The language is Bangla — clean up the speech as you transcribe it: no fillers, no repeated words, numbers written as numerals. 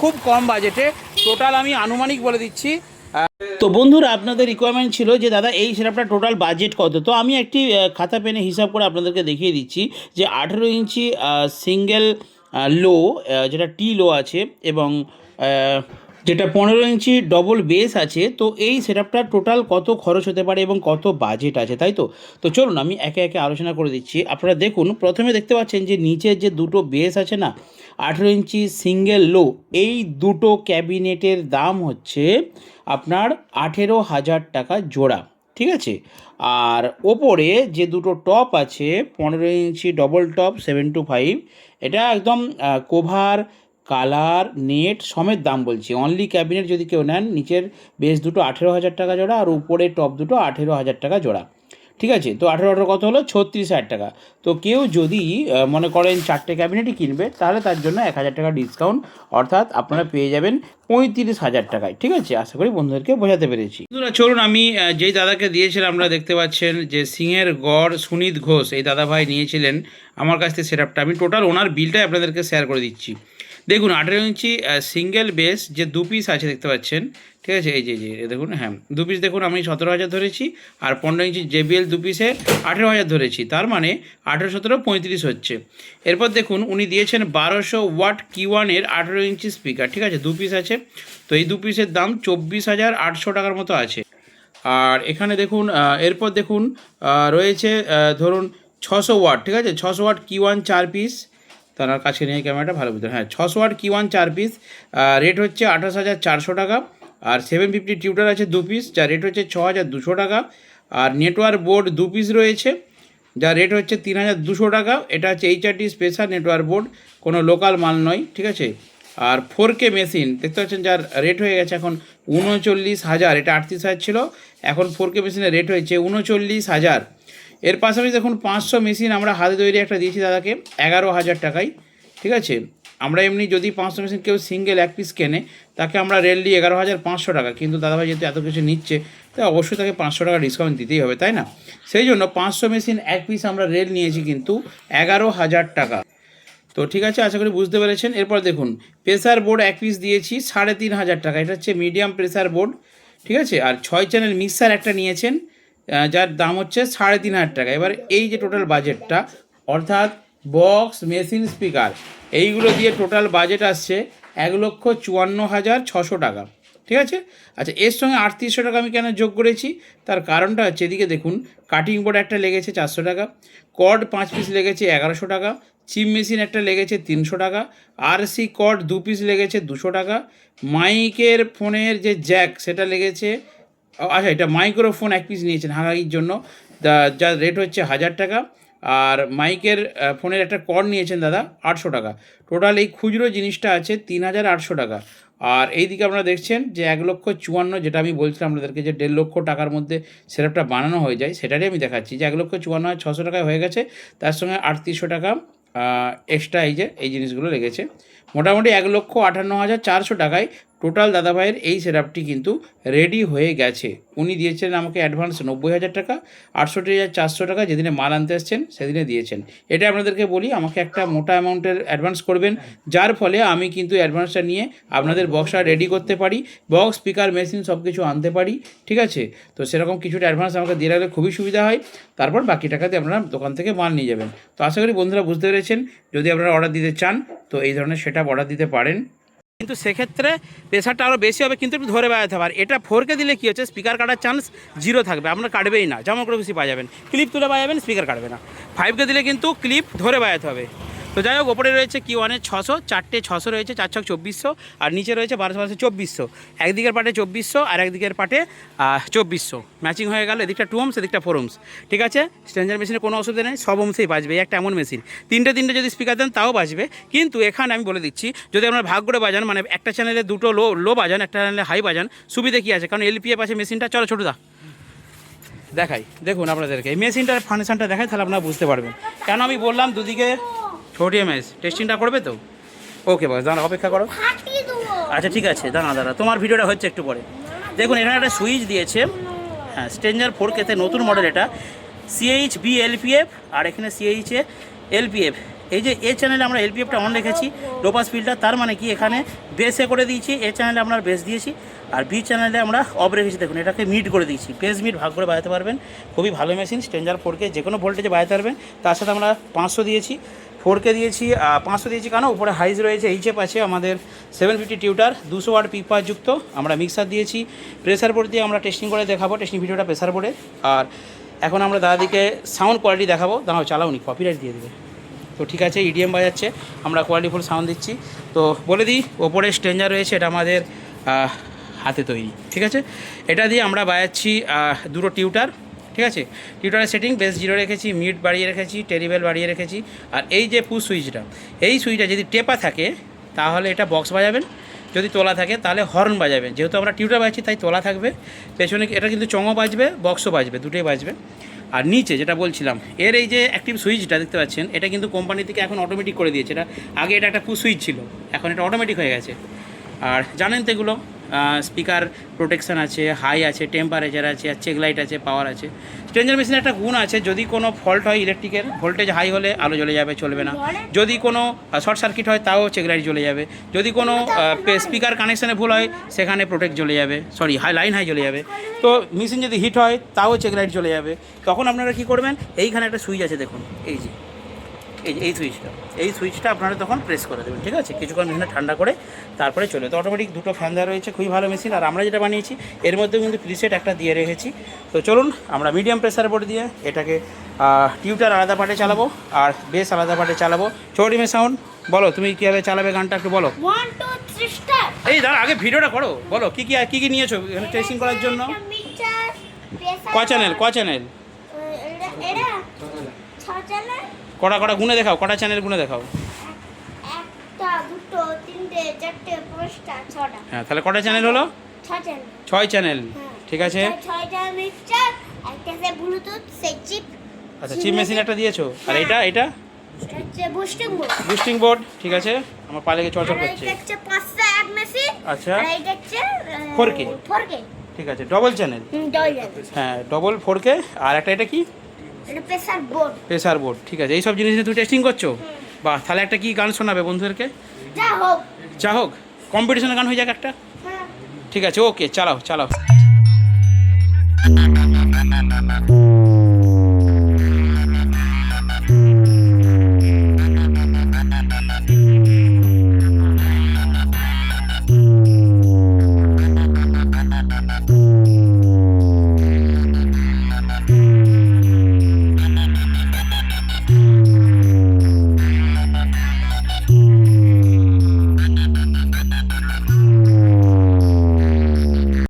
খুব কম বাজেটে। টোটাল আমি আনুমানিক বলে দিচ্ছি। তো বন্ধুরা, আপনাদের রিকোয়ারমেন্ট ছিল যে দাদা এই সেটআপটা টোটাল বাজেট কত। তো আমি একটি খাতা পেনে হিসাব করে আপনাদেরকে দেখিয়ে দিচ্ছি যে 18 ইঞ্চি সিঙ্গেল লো, যেটা টি লো আছে, এবং যেটা 15 ইঞ্চি ডবল বেস আছে। তো এই সেটআপটা টোটাল কত খরচ হতে পারে এবং কত বাজেট আছে, তাই তো। তো চলুন আমি একে একে আলোচনা করে দিচ্ছি। আপনারা দেখুন, প্রথমে দেখতে পাচ্ছেন যে নিচের যে দুটো বেস আছে না, 18 ইঞ্চি সিঙ্গেল লো, এই দুটো ক্যাবিনেটের দাম হচ্ছে আপনার 18,000 টাকা জোড়া, ঠিক আছে। আর ওপরে যে দুটো টপ আছে, 15 ইঞ্চি ডবল টপ 725, এটা একদম কোভার, কালার, নেট সমেত দাম বলছি। অনলি ক্যাবিনেট যদি কেউ নেন, নিচের বেস দুটো 18,000 টাকা জোড়া, আর উপরে টপ দুটো 18,000 টাকা জোড়া, ঠিক আছে। তো 18 কত হলো? 36,000 টাকা। তো কেউ যদি মনে করেন 4টে ক্যাবিনেটই কিনবে, তাহলে তার জন্য 1,000 টাকা ডিসকাউন্ট, অর্থাৎ আপনারা পেয়ে যাবেন 35,000 টাকায়, ঠিক আছে। আশা করি বন্ধুদেরকে বোঝাতে পেরেছি। চলুন, আমি যেই দাদাকে দিয়েছিলাম, আপনারা দেখতে পাচ্ছেন যে সিংহের গড় সুনীত ঘোষ, এই দাদা ভাই নিয়েছিলেন আমার কাছ থেকে সেটআপটা। আমি টোটাল ওনার বিলটাই আপনাদেরকে শেয়ার করে দিচ্ছি। দেখুন, 18 ইঞ্চি সিঙ্গেল বেস যে দু পিস আছে দেখতে পাচ্ছেন, ঠিক আছে। এই যে দেখুন, হ্যাঁ দু পিস দেখুন, আমি 17,000 ধরেছি, আর 15 ইঞ্চি JBL দু পিসে 18,000 ধরেছি, তার মানে 18, 17, 35 হচ্ছে। এরপর দেখুন, উনি দিয়েছেন 1200 ওয়াট Q1-এর 18 ইঞ্চি স্পিকার, ঠিক আছে, দু পিস আছে। তো এই দু পিসের দাম 24,800 টাকার মতো আছে। আর এখানে দেখুন, এরপর দেখুন রয়েছে ধরুন 600 ওয়াট, ঠিক আছে, 600 ওয়াট Q1 4 পিস। তার কাছে নিয়ে ক্যামেরাটা ভালো বুঝতে, হ্যাঁ 600 ওয়াট Q1 4 পিস, রেট হচ্ছে 28,400 টাকা। আর 750 টিউটার আছে দু পিস, যার রেট হচ্ছে 6,200 টাকা। আর নেটওয়ার্ক বোর্ড দু পিস রয়েছে, যার রেট হচ্ছে 3,200 টাকা। এটা হচ্ছে HRD স্পেশাল নেটওয়ার্ক বোর্ড, কোনো লোকাল মাল নয়, ঠিক আছে। আর 4K মেশিন দেখতে পাচ্ছেন, যার রেট হয়ে গেছে এখন 39,000, এটা 38,000 ছিল, এখন 4K মেশিনের রেট হয়েছে 39,000। এর পাশাপাশি দেখুন 500 মেশিন আমরা হাতে তৈরি একটা দিয়েছি দাদাকে 11,000 টাকায়, ঠিক আছে। আমরা এমনি যদি 500 মেশিন কেউ সিঙ্গেল এক পিস কেনে, তাকে আমরা রেল দিই 11,500 টাকা, কিন্তু দাদাভাই যেহেতু এত কিছু নিচ্ছে, তাই অবশ্যই তাকে 500 টাকা ডিসকাউন্ট দিতেই হবে, তাই না। সেই জন্য 500 মেশিন এক পিস আমরা রেল নিয়েছি কিন্তু 11,000 টাকা। তো ঠিক আছে, আশা করি বুঝতে পেরেছেন। এরপর দেখুন, প্রেসার বোর্ড এক পিস দিয়েছি 3,500 টাকা, এটা হচ্ছে মিডিয়াম প্রেসার বোর্ড, ঠিক আছে। আর 6 চ্যানেল মিক্সার একটা নিয়েছেন, যার দাম হচ্ছে 3,500 টাকা। এবার এই যে টোটাল বাজেটটা, অর্থাৎ বক্স, মেশিন, স্পিকার, এইগুলো দিয়ে টোটাল বাজেট আসছে 1,54,600 টাকা, ঠিক আছে। আচ্ছা, এর সঙ্গে 3,800 টাকা আমি কেন যোগ করেছি, তার কারণটা হচ্ছে, এদিকে দেখুন কাটিং বোর্ড একটা লেগেছে 400 টাকা, কর্ড 5 পিস লেগেছে 1,100 টাকা, চিপ মেশিন একটা লেগেছে 300 টাকা, RC কর্ড 2 পিস লেগেছে 200 টাকা, মাইকের ফোনের যে জ্যাক সেটা লেগেছে, আচ্ছা এটা মাইক্রোফোন এক পিস নিয়েছেন হাঁগাইয়ের জন্য, যার রেট হচ্ছে 1,000 টাকা। আর মাইকের ফোনের একটা কর্ড নিয়েছেন দাদা 800 টাকা। টোটাল এই খুচরো জিনিসটা আছে 3,800 টাকা। আর এই দিকে আপনারা দেখছেন যে 1,54,000, যেটা আমি বলছিলাম আপনাদেরকে যে 1.5 লক্ষ টাকার মধ্যে সেটআপটা বানানো হয়ে যায়, সেটারই আমি দেখাচ্ছি যে 1,54,600 টাকায় হয়ে গেছে। তার সঙ্গে 3,800 টাকা এক্সট্রা এই জিনিসগুলো লেগেছে। মোটামুটি 1,58,400 টাকায় টোটাল দাদাভাইয়ের এই সেটআপটি কিন্তু রেডি হয়ে গেছে। উনি দিয়েছিলেন আমাকে অ্যাডভান্স 90,000 টাকা, 68,400 টাকা যেদিনে মাল আনতে আসছেন সেদিনে দিয়েছেন। এটা আপনাদেরকে বলি, আমাকে একটা মোটা অ্যামাউন্টের অ্যাডভান্স করবেন, যার ফলে আমি কিন্তু অ্যাডভান্সটা নিয়ে আপনাদের বক্সটা রেডি করতে পারি, বক্স, স্পিকার, মেশিন সব কিছু আনতে পারি, ঠিক আছে। তো সেরকম কিছুটা অ্যাডভান্স আমাকে দিয়ে রাখলে খুবই সুবিধা হয়, তারপর বাকি টাকাতে আপনারা দোকান থেকে মাল নিয়ে যাবেন। তো আশা করি বন্ধুরা বুঝতে পেরেছেন। যদি আপনারা অর্ডার দিতে চান, তো এই ধরনের সেটআপ অর্ডার দিতে পারেন, কিন্তু সেক্ষেত্রে প্রেশারটা আরও বেশি হবে, কিন্তু একটু ধরে বাজাতে হবে। আর এটা 4K দিলে কী হচ্ছে, স্পিকার কাটার চান্স 0 থাকবে, আপনার কাটবেই না, যেমন করে খুশি বাজাবেন, ক্লিপ তুলে বাজাবেন, স্পিকার কাটবে না। 5K দিলে কিন্তু ক্লিপ ধরে বাজাতে হবে। তো যাই হোক, ওপরে রয়েছে Q1-এর 600, 4টে 600 রয়েছে, 4 ছক 2400, আর নিচে রয়েছে 1200, 2400, একদিকের পাটে 2400 আর একদিকের পাটে 2400, ম্যাচিং হয়ে গেল, এদিকটা 2 ohms এদিকটা 4 ohms, ঠিক আছে। স্ট্রেঞ্জার মেশিনে কোনো অসুবিধা নেই, সব ohmsেই বাজবে, একটা এমন মেশিন, তিনটে যদি স্পিকার দেন তাও বাজবে। কিন্তু এখানে আমি বলে দিচ্ছি, যদি আপনার ভাগ করে বাজান, মানে একটা চ্যানেলে দুটো লো বাজান, একটা চ্যানেলে হাই বাজান, সুবিধা কী আছে, কারণ LPF আছে মেশিনটা। চলো ছোটুদা দেখাই, দেখুন আপনাদেরকে এই মেশিনটার ফাংশনটা দেখাই, তাহলে আপনারা বুঝতে পারবেন। কেন আমি বললাম দুদিকে ছোটি এমএস টেস্টিংটা করবে তো, ওকে বস দাঁড়া, অপেক্ষা করো। আচ্ছা ঠিক আছে, দাঁড়া, তোমার ভিডিওটা হচ্ছে একটু পরে। দেখুন এখানে একটা সুইচ দিয়েছে, হ্যাঁ স্ট্রেঞ্জার 4K নতুন মডেল, এটা CHB LPF, আর এখানে CH LPF, এই যে এ চ্যানেলে আমরা এলপিএফটা অন রেখেছি, লো পাস ফিল্টার, তার মানে কি এখানে বেসে করে দিয়েছি, এ চ্যানেলে আমরা বেস দিয়েছি, আর বি চ্যানেলে আমরা অফ রেখেছি। দেখুন এটাকে মিড করে দিয়েছি, বেস মিড ভাগ করে বাজাতে পারবেন, খুবই ভালো মেশিন। স্ট্রেঞ্জার 4K যে কোনো ভোল্টেজে বাজাতে পারবেন। তার সাথে আমরা 500 দিয়েছি, 4K দিয়েছি, 500 দিয়েছি কেন, উপরে হাইজ রয়েছে, এইচএফ আছে আমাদের 750 টিউটার, 200 ওয়াট পিক পাওয়ার যুক্ত। আমরা মিক্সার দিয়েছি, প্রেসার বোর্ড দিয়ে আমরা টেস্টিং করে দেখাবো, টেস্টিং ভিডিওটা প্রেসার বোর্ডে। আর এখন আমরা দাদাদিকে সাউন্ড কোয়ালিটি দেখাবো, দাঁড়াও চালাওনি কপিরাইট দিয়ে দেবে। তো ঠিক আছে, ইডিএম বাজাচ্ছে, আমরা কোয়ালিটিফুল সাউন্ড দিচ্ছি। তো বলে দিই, ওপরে স্ট্রেঞ্জার রয়েছে, এটা আমাদের হাতে তৈরি, ঠিক আছে। এটা দিয়ে আমরা বাজাচ্ছি দুটো টিউটার, ঠিক আছে। টিউটারের সেটিং বেস 0 রেখেছি, মিড বাড়িয়ে রেখেছি, টেরিবেল বাড়িয়ে রেখেছি। আর এই যে পুশ সুইচটা, এই সুইচটা যদি টেপা থাকে তাহলে এটা বক্স বাজাবেন, যদি তোলা থাকে তাহলে হর্ন বাজাবেন। যেহেতু আমরা টিউটার বাজছি তাই তোলা থাকবে, পেছনে এটা কিন্তু চঙও বাজবে, বক্সও বাজবে, দুটোই বাজবে। আর নিচে যেটা বলছিলাম, এর এই যে অ্যাক্টিভ সুইচটা দেখতে পাচ্ছেন, এটা কিন্তু কোম্পানি থেকে এখন অটোমেটিক করে দিয়েছে। এটা আগে এটা একটা পুশ সুইচ ছিল, এখন এটা অটোমেটিক হয়ে গেছে। আর জানেন তো এগুলো স্পিকার প্রোটেকশান আছে, হাই আছে, টেম্পারেচার আছে, আর চেক লাইট আছে, পাওয়ার আছে। স্ট্রেঞ্জার মেশিনের একটা গুণ আছে, যদি কোনো ফল্ট হয় ইলেকট্রিকের, ভোল্টেজ হাই হলে আলো জ্বলে যাবে, চলবে না। যদি কোনো শর্ট সার্কিট হয় তাও চেক লাইট জ্বলে যাবে। যদি কোনো স্পিকার কানেকশানে ভুল হয় সেখানে প্রোটেক্ট জ্বলে যাবে, সরি লাইন হাই জ্বলে যাবে। তো মেশিন যদি হিট হয় তাও চেক লাইট জ্বলে যাবে। তখন আপনারা কী করবেন, এইখানে একটা সুইচ আছে দেখুন, এই যে এই সুইচটা আপনারা তখন প্রেস করে দেবেন, ঠিক আছে। কিছুক্ষণ মেশিনটা ঠান্ডা করে তারপরে চলে। তো অটোমেটিক দুটো ফ্যান দেওয়া রয়েছে, খুবই ভালো মেশিন। আর আমরা যেটা বানিয়েছি এর মধ্যেও কিন্তু প্রিসেট একটা দিয়ে রেখেছি। তো চলুন আমরা মিডিয়াম প্রেসার বোর্ড দিয়ে এটাকে টিউটার আলাদা পার্টে চালাবো আর বেস আলাদা পার্টে চালাবো। চৌড়িমে সাউন্ড, বলো তুমি কীভাবে চালাবে গানটা একটু বলো। 1 2 3 স্টার্ট। এই দাঁড়া, আগে ভিডিওটা করো, বলো কী কী নিয়েছো এখানে টেস্টিং করার জন্য। ক চ্যানেল এটা 6 চ্যানেল। কটা গুনে দেখাও, কটা চ্যানেল গুনে দেখাও। 1 টা 2 টো 3 টে 4 টে 5 টা 6 টা। হ্যাঁ, তাহলে কটা চ্যানেল হলো? 6 চ্যানেল। 6 চ্যানেল, ঠিক আছে। 6টা মিক্সচার, একটা আছে ব্লুটুথ, সেই চিপ। আচ্ছা, চিপ মেশিন একটা দিয়েছো, আর এটা এটা হচ্ছে বুস্টিং বোর্ড, ঠিক আছে। আমার পা লেগে চলচল করছে। এটা হচ্ছে 500 এক মেশিন। আচ্ছা, আর এটা হচ্ছে 4K, 4K। ঠিক আছে, ডবল চ্যানেল। হ্যাঁ, ডবল 4K। আর একটা এটা কি? এটা প্রেসার বোর্ড, ঠিক আছে। এইসব জিনিস নিয়ে তুমি টেস্টিং করছো? বাহ, তাহলে একটা কি গান শোনাবে বন্ধুদেরকে? যা হোক কম্পিটিশনের গান হয়ে যাক একটা, হ্যাঁ। ঠিক আছে। ওকে, চালাও।